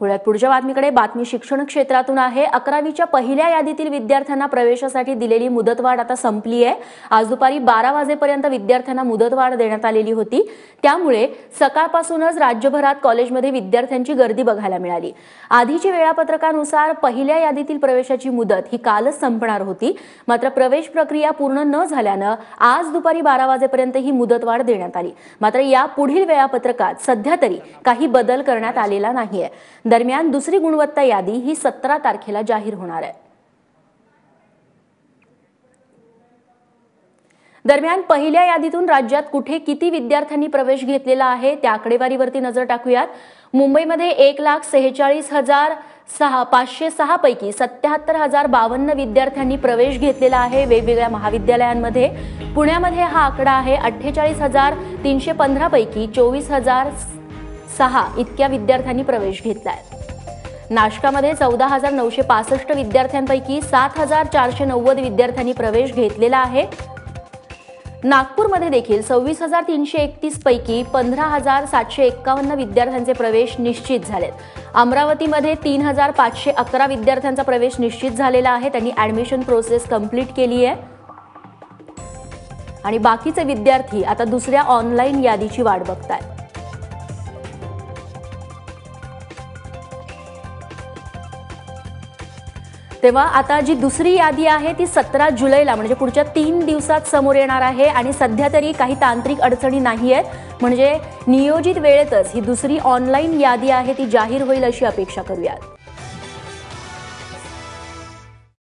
पुढच्या बातमीकडे बातमी शिक्षण क्षेत्रातून आहे। 11वीच्या पहिल्या यादीतील विद्यार्थ्यांना प्रवेशासाठी दिलेली मुदतवाढ आता संपली आहे। आज दुपारी 12 वाजेपर्यंत विद्यार्थ्यांना मुदतवाढ देण्यात आलेली होती। त्यामुळे सकाळपासूनच राज्यभरात कॉलेजमध्ये विद्यार्थ्यांची गर्दी बघायला मिळाली। आधीच्या वेळापत्रकानुसार पहिल्या यादीतील प्रवेशाची मुदत ही कालच संपणार होती, मात्र प्रवेश प्रक्रिया पूर्ण न झाल्याने आज दुपारी 12 वाजेपर्यंत ही मुदतवाढ देण्यात आली। मात्र या पुढील वेळापत्रकात सध्या तरी काही बदल करण्यात आलेला नाहीये। दरम्यान दुसरी गुणवत्ता यादी ही 17 तारखेला जाहीर होणार आहे। दरम्यान पहिल्या यादीतून राज्यात कुठे किती विद्यार्थ्यांनी प्रवेश घेतलेला आहे त्या आकडेवारीवरती नजर टाकूयात। मुंबईमध्ये 1,46,506 पैकी 77,052 विद्यार्थ्यांनी प्रवेश घेतलेला आहे वेगवेगळ्या महाविद्यालयांमध्ये। पुण्यामध्ये हा आकडा आहे 48,315 पैकी 24,006 इतक्या विद्यार्थ्यांनी प्रवेश घेतलाय। नाशकामध्ये 14,965 विद्यार्थ्यांपैकी 7,490 विद्यार्थ्यांनी प्रवेश घेतलेला आहे। नागपूरमध्ये देखील 26,331 पैकी 15,751 विद्यार्थ्यांचे प्रवेश निश्चित झालेत। अमरावतीमध्ये 3,511 विद्यार्थ्यांचा प्रवेश निश्चित झालेला आहे, त्यांनी ऍडमिशन प्रोसेस कंप्लीट केली आहे आणि बाकीचे विद्यार्थी आता दुसऱ्या ऑनलाईन यादीची वाट बघतायत। तेव्हा आता जी दुसरी यादी आहे ती 17 जुलैला म्हणजे पुढच्या 3 दिवसात समोर येणार आहे आणि सध्या तरी काही तांत्रिक अडचणी नाहीयेत, म्हणजे नियोजित वेळेतच ही दुसरी ऑनलाईन यादी आहे ती जाहीर होईल अशी अपेक्षा करूयात।